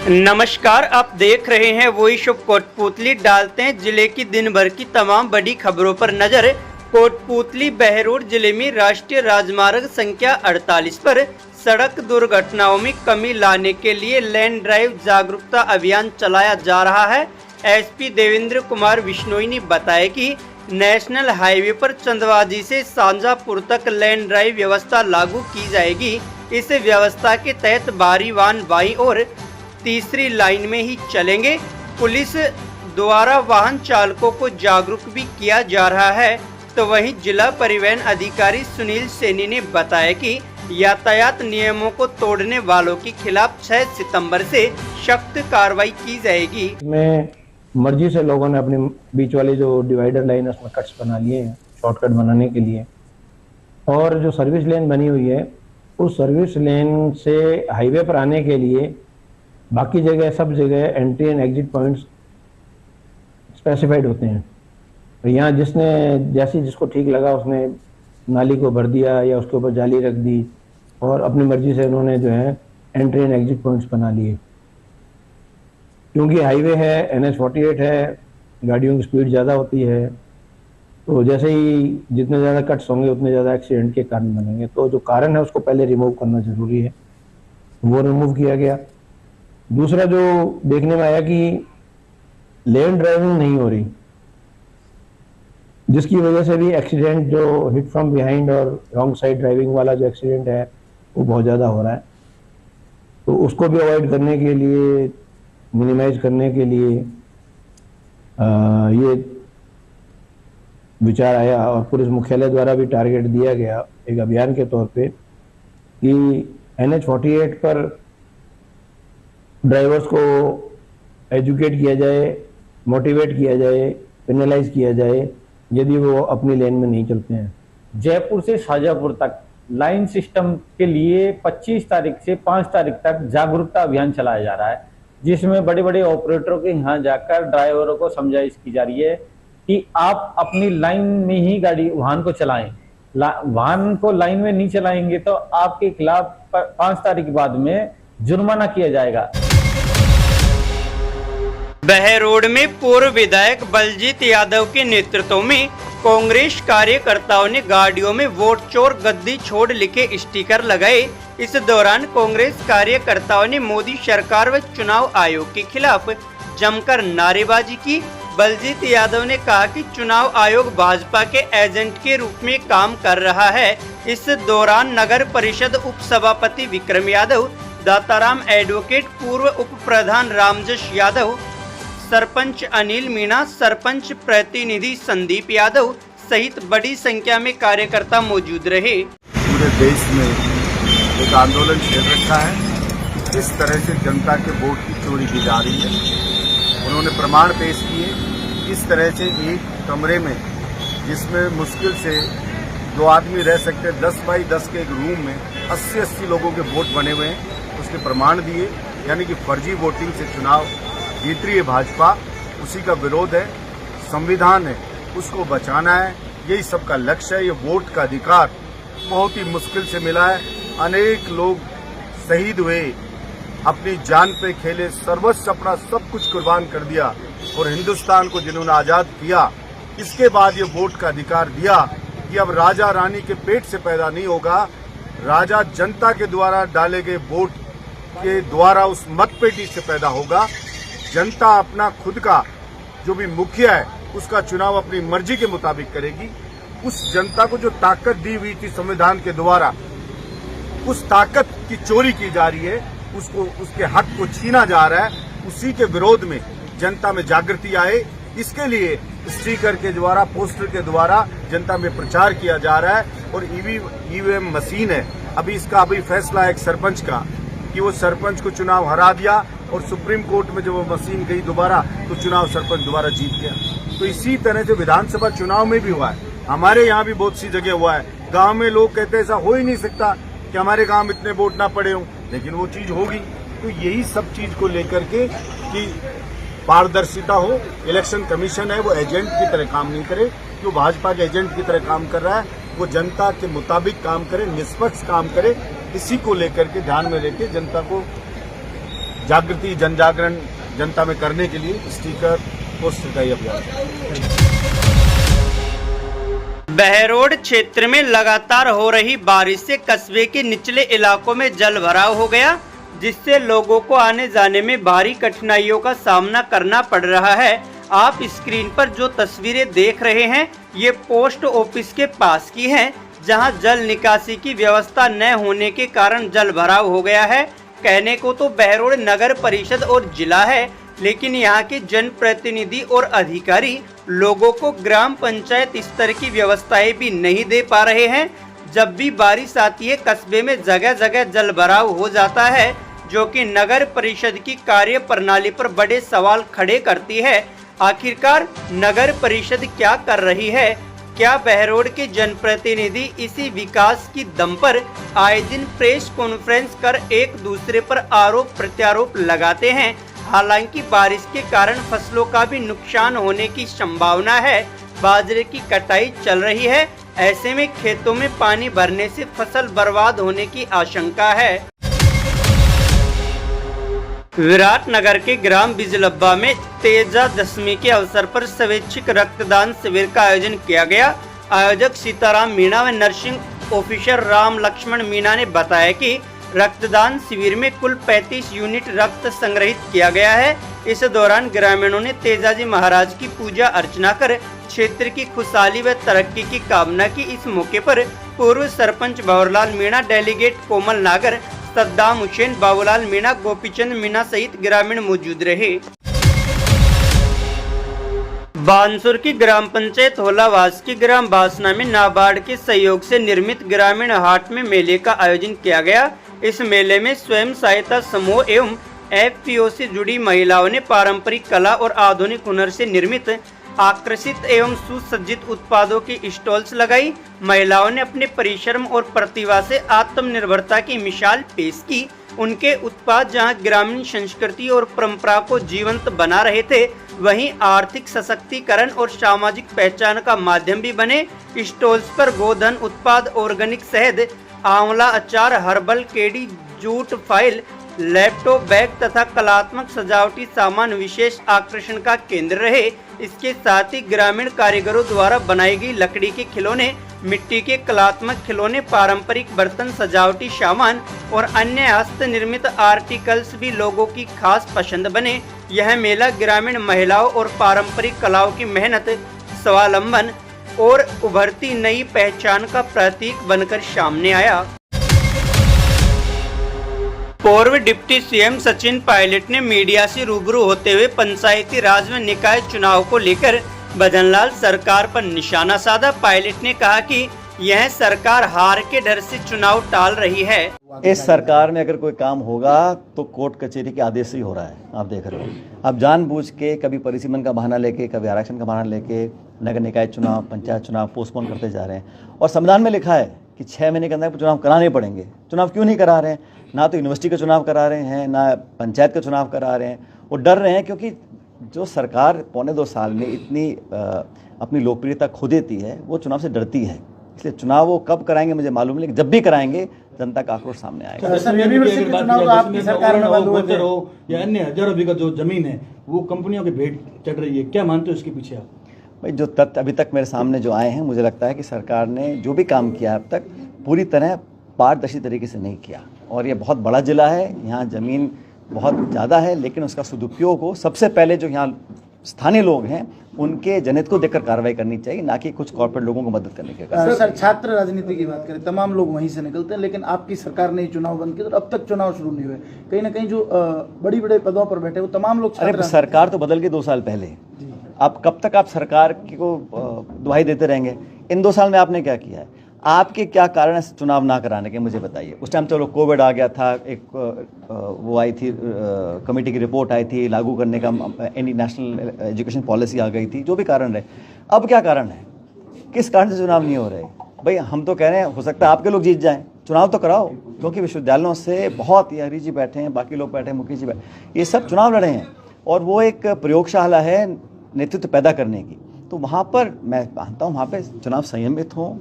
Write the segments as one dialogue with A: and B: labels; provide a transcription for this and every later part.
A: नमस्कार, आप देख रहे हैं वॉइस ऑफ कोटपूतली। डालते हैं जिले की दिन भर की तमाम बड़ी खबरों पर नजर। कोटपूतली बहरोड जिले में राष्ट्रीय राजमार्ग संख्या 48 पर सड़क दुर्घटनाओं में कमी लाने के लिए लेन ड्राइव जागरूकता अभियान चलाया जा रहा है। एसपी देवेंद्र कुमार बिश्नोई ने बताया कि नेशनल हाईवे पर चंदवाजी से सांजापुर तक लेन ड्राइव व्यवस्था लागू की जाएगी। इस व्यवस्था के तहत भारी वाहन बाईं और तीसरी लाइन में ही चलेंगे। पुलिस द्वारा वाहन चालकों को जागरूक भी किया जा रहा है। तो वहीं जिला परिवहन अधिकारी सुनील सैनी ने बताया कि यातायात नियमों को तोड़ने वालों के खिलाफ 6 सितंबर से सख्त कार्रवाई की जाएगी।
B: इसमें मर्जी से लोगों ने अपने बीच वाली जो डिवाइडर लाइन है उसमें कट्स बना लिए हैं शॉर्टकट बनाने के लिए, और जो सर्विस लेन बनी हुई है उस सर्विस लेन से हाईवे पर आने के लिए बाकी जगह सब जगह entry and exit points specified होते हैं। तो यहाँ जिसने जिसको ठीक लगा उसने नाली को भर दिया या उसके ऊपर जाली रख दी और अपनी मर्जी से उन्होंने जो है एंट्री एंड एग्जिट पॉइंट्स बना लिए। क्योंकि हाईवे है, NH-48 है, गाड़ियों की स्पीड ज़्यादा होती है, तो जैसे ही जितने ज़्यादा कट्स होंगे उतने ज़्यादा एक्सीडेंट के कारण बनेंगे। तो जो कारण है उसको पहले रिमूव करना ज़रूरी है, वो रिमूव किया गया। दूसरा जो देखने में आया कि लेन ड्राइविंग नहीं हो रही, जिसकी वजह से भी एक्सीडेंट जो हिट फ्रॉम बिहाइंड और रॉन्ग साइड ड्राइविंग वाला जो एक्सीडेंट है वो बहुत ज़्यादा हो रहा है। तो उसको भी अवॉइड करने के लिए, मिनिमाइज करने के लिए ये विचार आया और पुलिस मुख्यालय द्वारा भी टारगेट दिया गया एक अभियान के तौर पे कि NH-48 पर ड्राइवर्स को एजुकेट किया जाए, मोटिवेट किया जाए, पेनलाइज किया जाए यदि वो अपनी लेन में नहीं चलते हैं।
C: जयपुर से शाजापुर तक लाइन सिस्टम के लिए 25 तारीख से 5 तारीख तक जागरूकता अभियान चलाया जा रहा है, जिसमें बड़े बड़े ऑपरेटरों के यहाँ जाकर ड्राइवरों को समझाइश की जा रही है कि आप अपनी लाइन में ही वाहन को चलाएं। वाहन को लाइन में नहीं चलाएंगे तो आपके खिलाफ 5 तारीख बाद में जुर्माना किया जाएगा।
A: बहरोड में पूर्व विधायक बलजीत यादव के नेतृत्व में कांग्रेस कार्यकर्ताओं ने गाड़ियों में वोट चोर गद्दी छोड़ लिखे स्टिकर लगाए। इस दौरान कांग्रेस कार्यकर्ताओं ने मोदी सरकार व चुनाव आयोग के खिलाफ जमकर नारेबाजी की। बलजीत यादव ने कहा कि चुनाव आयोग भाजपा के एजेंट के रूप में काम कर रहा है। इस दौरान नगर परिषद उप सभापति विक्रम यादव, दाताराम एडवोकेट, पूर्व उप प्रधान रामजश यादव, सरपंच अनिल मीणा, सरपंच प्रतिनिधि संदीप यादव सहित बड़ी संख्या में कार्यकर्ता मौजूद रहे।
D: पूरे देश में एक आंदोलन छेड़ रखा है, किस तरह से जनता के वोट की चोरी की जा रही है। उन्होंने प्रमाण पेश किए, किस तरह से एक कमरे में जिसमें मुश्किल से 2 आदमी रह सकते, 10 बाई 10 के एक रूम में 80-80 लोगों के वोट बने हुए हैं, उसके प्रमाण दिए। यानी कि फर्जी वोटिंग से चुनाव जीत रही है भाजपा, उसी का विरोध है। संविधान है उसको बचाना है, यही सबका लक्ष्य है। ये वोट का अधिकार बहुत ही मुश्किल से मिला है। अनेक लोग शहीद हुए, अपनी जान पे खेले, सर्वस्व अपना सब कुछ कुर्बान कर दिया और हिंदुस्तान को जिन्होंने आजाद किया, इसके बाद ये वोट का अधिकार दिया कि अब राजा रानी के पेट से पैदा नहीं होगा, राजा जनता के द्वारा डाले गए वोट के द्वारा उस मतपेटी से पैदा होगा। जनता अपना खुद का जो भी मुखिया है उसका चुनाव अपनी मर्जी के मुताबिक करेगी। उस जनता को जो ताकत दी हुई थी संविधान के द्वारा, उस ताकत की चोरी की जा रही है, उसको उसके हक को छीना जा रहा है। उसी के विरोध में जनता में जागृति आए, इसके लिए स्टिकर के द्वारा, पोस्टर के द्वारा जनता में प्रचार किया जा रहा है। और ईवीएम मशीन है, अभी फैसला है एक सरपंच का कि वो सरपंच को चुनाव हरा दिया और सुप्रीम कोर्ट में जब वो मशीन गई दोबारा तो चुनाव सरपंच दोबारा जीत गया। तो इसी तरह से विधानसभा चुनाव में भी हुआ है, हमारे यहाँ भी बहुत सी जगह हुआ है। गांव में लोग कहते हैं ऐसा हो ही नहीं सकता कि हमारे गांव में इतने वोट ना पड़े हों, लेकिन वो चीज होगी। तो यही सब चीज को लेकर के कि पारदर्शिता हो, इलेक्शन कमीशन है वो एजेंट की तरह काम नहीं करे, जो भाजपा के एजेंट की तरह काम कर रहा है वो जनता के मुताबिक काम करे, निष्पक्ष काम करे। इसी को लेकर के ध्यान में लेके जनता को जागृति जन जागरण जनता में करने के लिए स्टिकर पोस्टर का ये अभियान है।
A: बहरोड क्षेत्र में लगातार हो रही बारिश से कस्बे के निचले इलाकों में जल भराव हो गया, जिससे लोगों को आने जाने में भारी कठिनाइयों का सामना करना पड़ रहा है। आप स्क्रीन पर जो तस्वीरें देख रहे हैं ये पोस्ट ऑफिस के पास की हैं, जहां जल निकासी की व्यवस्था न होने के कारण जल भराव हो गया है। कहने को तो बहरोड नगर परिषद और जिला है, लेकिन यहाँ के जनप्रतिनिधि और अधिकारी लोगों को ग्राम पंचायत स्तर की व्यवस्थाएं भी नहीं दे पा रहे हैं। जब भी बारिश आती है कस्बे में जगह जगह जल भराव हो जाता है, जो कि नगर परिषद की कार्य प्रणाली पर बड़े सवाल खड़े करती है। आखिरकार नगर परिषद क्या कर रही है? क्या बहरोड के जनप्रतिनिधि इसी विकास की दम पर आए दिन प्रेस कॉन्फ्रेंस कर एक दूसरे पर आरोप प्रत्यारोप लगाते हैं? हालांकि बारिश के कारण फसलों का भी नुकसान होने की संभावना है। बाजरे की कटाई चल रही है, ऐसे में खेतों में पानी भरने से फसल बर्बाद होने की आशंका है। विराटनगर के ग्राम बिजलब्बा में तेजा दशमी के अवसर पर स्वैच्छिक रक्तदान शिविर का आयोजन किया गया। आयोजक सीताराम मीणा व नर्सिंग ऑफिसर राम लक्ष्मण मीणा ने बताया कि रक्तदान शिविर में कुल 35 यूनिट रक्त संग्रहित किया गया है। इस दौरान ग्रामीणों ने तेजाजी महाराज की पूजा अर्चना कर क्षेत्र की खुशहाली व तरक्की की कामना की। इस मौके पर पूर्व सरपंच भंवरलाल मीणा, डेलीगेट कोमल नागर, सद्दाम हुसैन, बाबूलाल मीणा, गोपीचंद मीणा सहित ग्रामीण मौजूद रहे। बानसूर की ग्राम पंचायत होलावास की ग्राम बासना में नाबार्ड के सहयोग से निर्मित ग्रामीण हाट में मेले का आयोजन किया गया। इस मेले में स्वयं सहायता समूह एवं एफपीओ से जुड़ी महिलाओं ने पारंपरिक कला और आधुनिक हुनर से निर्मित आकर्षित एवं सुसज्जित उत्पादों की स्टॉल्स लगाई। महिलाओं ने अपने परिश्रम और प्रतिभा से आत्मनिर्भरता की मिसाल पेश की। उनके उत्पाद जहां ग्रामीण संस्कृति और परंपरा को जीवंत बना रहे थे, वहीं आर्थिक सशक्तिकरण और सामाजिक पहचान का माध्यम भी बने। स्टॉल्स पर गोधन उत्पाद, ऑर्गेनिक शहद, आंवला अचार, herbal KD, jute file, laptop bag तथा कलात्मक सजावटी सामान विशेष आकर्षण का केंद्र रहे। इसके साथ ही ग्रामीण कारीगरों द्वारा बनाई गई लकड़ी के खिलौने, मिट्टी के कलात्मक खिलौने, पारंपरिक बर्तन, सजावटी सामान और अन्य हस्त निर्मित आर्टिकल्स भी लोगों की खास पसंद बने। यह मेला ग्रामीण महिलाओं और पारंपरिक कलाओं की मेहनत, स्वावलंबन और उभरती नई पहचान का प्रतीक बनकर सामने आया। पूर्व डिप्टी सीएम सचिन पायलट ने मीडिया से रूबरू होते हुए पंचायती राज व निकाय चुनाव को लेकर भजनलाल सरकार पर निशाना साधा। पायलट ने कहा कि यह सरकार हार के डर से चुनाव टाल रही है।
E: इस सरकार में अगर कोई काम होगा तो कोर्ट कचहरी के आदेश से ही हो रहा है। आप देख रहे हो, अब जानबूझ के कभी परिसीमन का बहाना लेके, कभी आरक्षण का बहाना लेके नगर निकाय चुनाव, पंचायत चुनाव पोस्टपोन करते जा रहे हैं। और संविधान में लिखा है कि 6 महीने के अंदर चुनाव कराने पड़ेंगे। चुनाव क्यों नहीं करा रहे हैं? ना तो यूनिवर्सिटी का चुनाव करा रहे हैं, ना पंचायत का चुनाव करा रहे हैं। वो डर रहे हैं क्योंकि जो सरकार 1.25 साल में इतनी अपनी लोकप्रियता खो देती है, वो चुनाव से डरती है। इसलिए चुनाव वो कब कराएंगे मुझे मालूम नहीं, लेकिन जब भी कराएंगे जनता का आक्रोश सामने आएगा।
F: या अन्य हजारों बीघा जो जमीन है वो कंपनियों की भेंट चढ़ रही है, क्या मानते हो इसके पीछे आप?
E: भाई, जो तथ्य अभी तक मेरे सामने जो आए हैं, मुझे लगता है कि सरकार ने जो भी काम किया अब तक पूरी तरह पारदर्शी तरीके से नहीं किया। और ये बहुत बड़ा जिला है, यहाँ ज़मीन बहुत ज़्यादा है, लेकिन उसका सदुपयोग हो सबसे पहले जो यहाँ स्थानीय लोग हैं उनके जनहित को देखकर कार्रवाई करनी चाहिए, ना कि कुछ कॉर्पोरेट लोगों को मदद करने के कारण।
G: सर, छात्र राजनीति की बात करें, तमाम लोग वहीं से निकलते हैं, लेकिन आपकी सरकार ने चुनाव बंद किए तो अब तक चुनाव शुरू नहीं हुए। कहीं ना कहीं जो बड़ी बड़े पदों पर बैठे वो तमाम लोग।
E: अरे सरकार तो बदल गई 2 साल पहले। अब कब तक आप सरकार को दुहाई देते रहेंगे? इन 2 साल में आपने क्या किया है? आपके क्या कारण है चुनाव ना कराने के, मुझे बताइए। उस टाइम चलो कोविड आ गया था, एक वो आई थी कमेटी की रिपोर्ट आई थी, लागू करने का एनी नेशनल एजुकेशन पॉलिसी आ गई थी, जो भी कारण रहे। अब क्या कारण है? किस कारण से चुनाव नहीं हो रहे? भाई, हम तो कह रहे हैं हो सकता है आपके लोग जीत जाएं, चुनाव तो कराओ, क्योंकि विश्वविद्यालयों से बहुत, ये हरी जी बैठे हैं, बाकी लोग बैठे हैं, मुकेश जी बैठे, ये सब चुनाव लड़े हैं और वो एक प्रयोगशाला है नेतृत्व पैदा करने की। तो वहाँ पर मैं मानता हूँ वहाँ पर चुनाव संयमित हों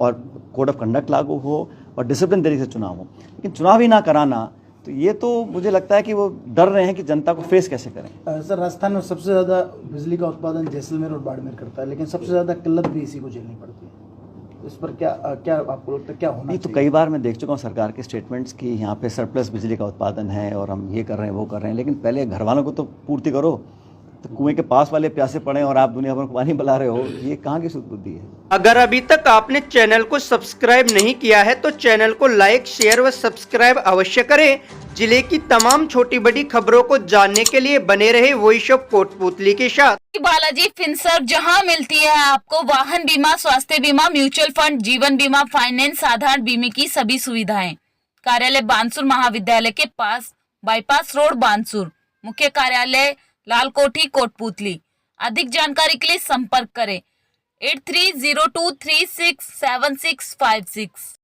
E: और कोड ऑफ कंडक्ट लागू हो और डिसिप्लिन तरीके से चुनाव हो। लेकिन चुनाव ही ना कराना तो ये तो मुझे लगता है कि वो डर रहे हैं कि जनता को फेस कैसे करें।
G: सर राजस्थान में सबसे ज़्यादा बिजली का उत्पादन जैसलमेर और बाड़मेर करता है, लेकिन सबसे ज़्यादा किल्लत भी इसी को झेलनी पड़ती है। इस पर क्या आपको लगता है क्या होना
E: नहीं तो
G: चाहिए?
E: कई बार मैं देख चुका हूँ सरकार के स्टेटमेंट्स कि यहाँ पे सरप्लस बिजली का उत्पादन है और हम ये कर रहे हैं वो कर रहे हैं, लेकिन पहले घर वालों को तो पूर्ति करो। तो कुएं के पास वाले प्यासे पड़े और आप दुनिया भर को पानी पिला रहे हो, ये कहाँ की सुध-बुद्धि है।
A: अगर अभी तक आपने चैनल को सब्सक्राइब नहीं किया है तो चैनल को लाइक, शेयर व सब्सक्राइब अवश्य करें। जिले की तमाम छोटी बड़ी खबरों को जानने के लिए बने रहे वॉइस ऑफ कोटपूतली के साथ।
H: बालाजी फिनसर्व, जहां मिलती है आपको वाहन बीमा, स्वास्थ्य बीमा, म्यूचुअल फंड, जीवन बीमा, फाइनेंस, साधारण बीमे की सभी सुविधाएं। कार्यालय बानसूर महाविद्यालय के पास, बाईपास रोड बानसूर। मुख्य कार्यालय लालकोठी कोटपूतली। अधिक जानकारी के लिए संपर्क करें 8302367656।